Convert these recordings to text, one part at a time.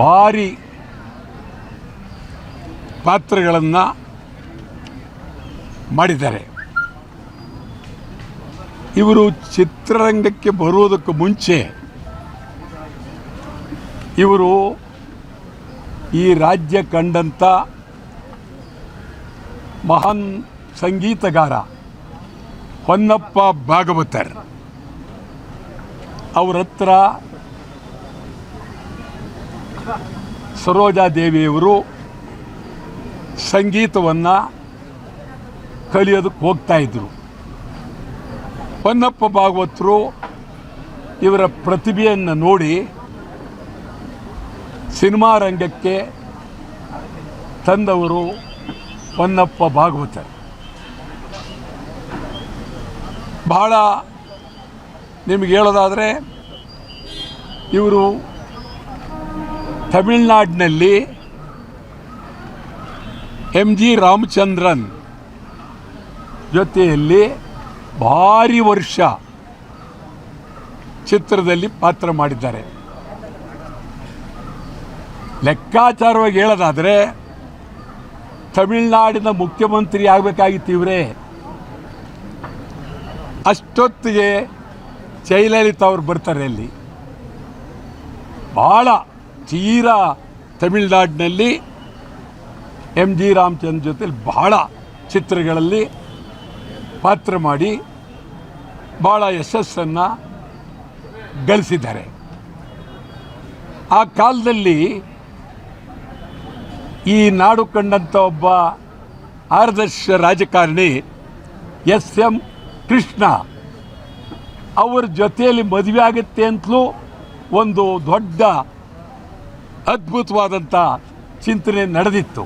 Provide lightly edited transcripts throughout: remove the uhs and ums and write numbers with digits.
ಭಾರಿ ಪಾತ್ರಗಳನ್ನು ಮಾಡಿದ್ದಾರೆ. ಇವರು ಚಿತ್ರರಂಗಕ್ಕೆ ಬರುವುದಕ್ಕೆ ಮುಂಚೆ ಇವರು ಈ ರಾಜ್ಯ ಕಂಡಂಥ ಮಹಾನ್ ಸಂಗೀತಗಾರ ಹೊನ್ನಪ್ಪ ಭಾಗವತರ್ ಅವರ ಹತ್ರ ಸರೋಜಾದೇವಿಯವರು ಸಂಗೀತವನ್ನು ಕಲಿಯೋದಕ್ಕೆ ಹೋಗ್ತಾಯಿದ್ರು. ಹೊನ್ನಪ್ಪ ಭಾಗವತರು ಇವರ ಪ್ರತಿಭೆಯನ್ನು ನೋಡಿ ಸಿನಿಮಾ ರಂಗಕ್ಕೆ ತಂದವರು ಹೊನ್ನಪ್ಪ ಭಾಗವತರ್. ಬಹಳ ನಿಮಗೆ ಹೇಳೋದಾದರೆ ಇವರು ತಮಿಳುನಾಡಿನಲ್ಲಿ MG ರಾಮಚಂದ್ರನ್ ಜೊತೆಯಲ್ಲಿ ಭಾರಿ ವರ್ಷ ಚಿತ್ರದಲ್ಲಿ ಪಾತ್ರ ಮಾಡಿದ್ದಾರೆ. ಲೆಕ್ಕಾಚಾರವಾಗಿ ಹೇಳೋದಾದರೆ ತಮಿಳುನಾಡಿನ ಮುಖ್ಯಮಂತ್ರಿ ಆಗಬೇಕಾಗಿತ್ತು ಇವರೇ. ಅಷ್ಟೊತ್ತಿಗೆ ಜಯಲಲಿತಾ ಅವರು ಬರ್ತಾರೆ. ಅಲ್ಲಿ ಭಾಳ ತೀರಾ ತಮಿಳುನಾಡಿನಲ್ಲಿ MG ರಾಮಚಂದ್ರ ಜೊತೆ ಭಾಳ ಚಿತ್ರಗಳಲ್ಲಿ ಪಾತ್ರ ಮಾಡಿ ಭಾಳ ಯಶಸ್ಸನ್ನು ಗಳಿಸಿದ್ದಾರೆ. ಆ ಕಾಲದಲ್ಲಿ ಈ ನಾಡು ಕಂಡಂಥ ಒಬ್ಬ ಆದರ್ಶ ರಾಜಕಾರಣಿ SM ಕೃಷ್ಣ ಅವರ ಜೊತೆಯಲ್ಲಿ ಮದುವೆ ಆಗುತ್ತೆ ಅಂತಲೂ ಒಂದು ದೊಡ್ಡ ಅದ್ಭುತವಾದಂಥ ಚಿಂತನೆ ನಡೆದಿತ್ತು.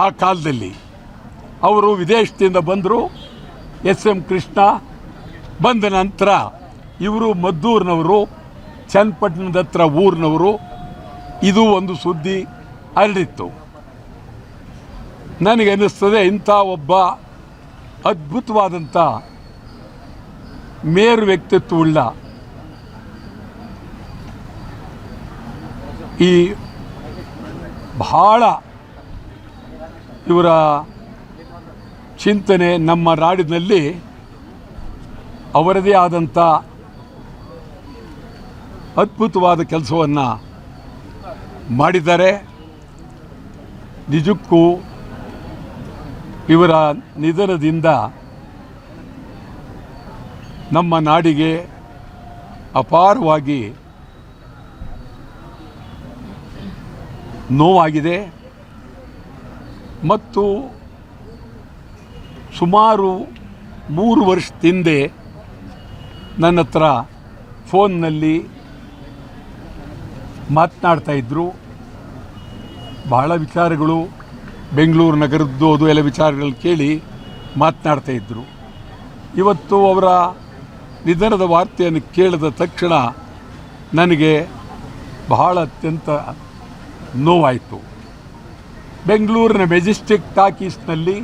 ಆ ಕಾಲದಲ್ಲಿ ಅವರು ವಿದೇಶದಿಂದ ಬಂದರು. SM ಕೃಷ್ಣ ಬಂದ ನಂತರ ಇವರು ಮದ್ದೂರಿನವರು, ಚನ್ನಪಟ್ಟಣದ ಹತ್ರ ಊರಿನವರು. ಇದು ಒಂದು ಸುದ್ದಿ ಹರಡಿತ್ತು. ನನಗನ್ನಿಸ್ತದೆ ಇಂಥ ಒಬ್ಬ ಅದ್ಭುತವಾದಂಥ ಮೇರು ವ್ಯಕ್ತಿತ್ವವುಳ್ಳ ಈ ಬಹಳ ಇವರ ಚಿಂತನೆ ನಮ್ಮ ನಾಡಿನಲ್ಲಿ ಅವರದೇ ಆದಂಥ ಅದ್ಭುತವಾದ ಕೆಲಸವನ್ನು ಮಾಡಿದ್ದಾರೆ. ನಿಜಕ್ಕೂ ಇವರ ನಿಧನದಿಂದ ನಮ್ಮ ನಾಡಿಗೆ ಅಪಾರವಾಗಿ ನೋವಾಗಿದೆ. ಮತ್ತು ಸುಮಾರು 3 ವರ್ಷದ ಹಿಂದೆ ನನ್ನ ಹತ್ರ ಫೋನ್ನಲ್ಲಿ ಮಾತನಾಡ್ತಾಯಿದ್ರು. ಬಹಳ ವಿಚಾರಗಳು ಬೆಂಗಳೂರು ನಗರದ್ದು ಅದು ಎಲ್ಲ ವಿಚಾರಗಳು ಕೇಳಿ ಮಾತನಾಡ್ತಾಯಿದ್ರು. ಇವತ್ತು ಅವರ ನಿಧನದ ವಾರ್ತೆಯನ್ನು ಕೇಳಿದ ತಕ್ಷಣ ನನಗೆ ಬಹಳ ಅತ್ಯಂತ ನೋವಾಯಿತು. ಬೆಂಗಳೂರಿನ ಮೆಜೆಸ್ಟಿಕ್ ಟಾಕೀಸ್ನಲ್ಲಿ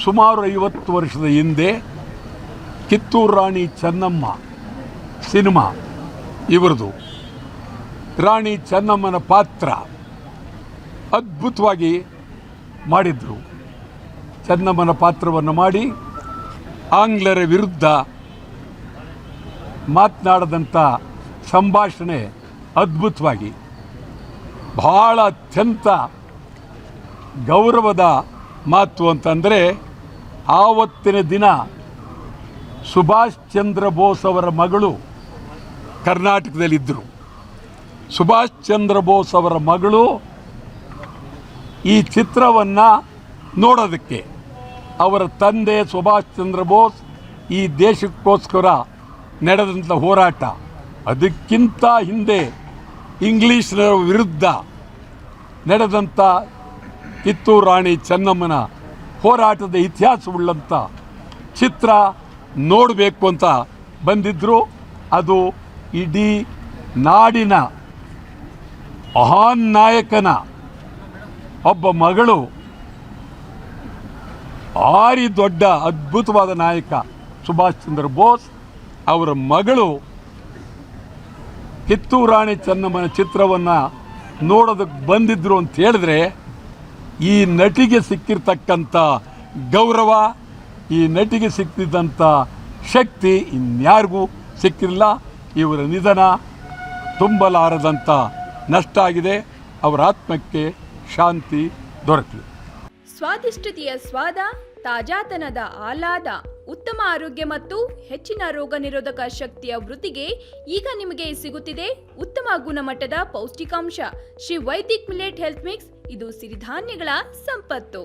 ಸುಮಾರು 50 ವರ್ಷದ ಹಿಂದೆ ಕಿತ್ತೂರು ರಾಣಿ ಚೆನ್ನಮ್ಮ ಸಿನಿಮಾ ಇವರದು. ರಾಣಿ ಚೆನ್ನಮ್ಮನ ಪಾತ್ರ ಅದ್ಭುತವಾಗಿ ಮಾಡಿದರು. ಚೆನ್ನಮ್ಮನ ಪಾತ್ರವನ್ನು ಮಾಡಿ ಆಂಗ್ಲರ ವಿರುದ್ಧ ಮಾತನಾಡದಂಥ ಸಂಭಾಷಣೆ ಅದ್ಭುತವಾಗಿ ಭಾಳ ಅತ್ಯಂತ ಗೌರವದ ಮಾತು ಅಂತಂದರೆ, ಆವತ್ತಿನ ದಿನ ಸುಭಾಷ್ ಚಂದ್ರ ಬೋಸ್ ಅವರ ಮಗಳು ಕರ್ನಾಟಕದಲ್ಲಿದ್ದರು. ಸುಭಾಷ್ ಚಂದ್ರ ಬೋಸ್ ಅವರ ಮಗಳು ಈ ಚಿತ್ರವನ್ನು ನೋಡೋದಕ್ಕೆ ಅವರ ತಂದೆ ಸುಭಾಷ್ ಚಂದ್ರ ಬೋಸ್ ಈ ದೇಶಕ್ಕೋಸ್ಕರ ನಡೆದಂಥ ಹೋರಾಟ, ಅದಕ್ಕಿಂತ ಹಿಂದೆ ಇಂಗ್ಲೀಷರ ವಿರುದ್ಧ ನಡೆದಂಥ ಕಿತ್ತೂರು ರಾಣಿ ಚೆನ್ನಮ್ಮನ ಹೋರಾಟದ ಇತಿಹಾಸವುಳ್ಳಂಥ ಚಿತ್ರ ನೋಡಬೇಕು ಅಂತ ಬಂದಿದ್ದರು. ಅದು ಇಡೀ ನಾಡಿನ ಮಹಾನ್ ನಾಯಕನ ಒಬ್ಬ ಮಗಳು, ಭಾರಿ ದೊಡ್ಡ ಅದ್ಭುತವಾದ ನಾಯಕ ಸುಭಾಷ್ ಚಂದ್ರ ಬೋಸ್ ಅವರ ಮಗಳು ಕಿತ್ತೂರು ರಾಣಿ ಚೆನ್ನಮ್ಮನ ಚಿತ್ರವನ್ನು ನೋಡೋದಕ್ಕೆ ಬಂದಿದ್ದರು ಅಂತ ಹೇಳಿದ್ರೆ ಈ ನಟಿಗೆ ಸಿಕ್ಕಿರ್ತಕ್ಕಂಥ ಗೌರವ, ಈ ನಟಿಗೆ ಸಿಕ್ಕಿದ್ದಂಥ ಶಕ್ತಿ ಇನ್ಯಾರಿಗೂ ಸಿಕ್ಕಿರಲಿಲ್ಲ. ಇವರ ನಿಧನ ತುಂಬಲಾರದಂಥ ನಷ್ಟ ಆಗಿದೆ. ಅವರ ಆತ್ಮಕ್ಕೆ ಶಾಂತಿ ದೊರಕಲಿ. ಸ್ವಾದಿಷ್ಟತೆಯ ಸ್ವಾದ, ತಾಜಾತನದ ಆಹ್ಲಾದ, ಉತ್ತಮ ಆರೋಗ್ಯ ಮತ್ತು ಹೆಚ್ಚಿನ ರೋಗ ನಿರೋಧಕ ಶಕ್ತಿಯ ವೃದ್ಧಿಗೆ ಈಗ ನಿಮಗೆ ಸಿಗುತ್ತಿದೆ ಉತ್ತಮ ಗುಣಮಟ್ಟದ ಪೌಷ್ಟಿಕಾಂಶ Shri Vaidik millet health mix. ಇದು ಸಿರಿಧಾನ್ಯಗಳ ಸಂಪತ್ತು.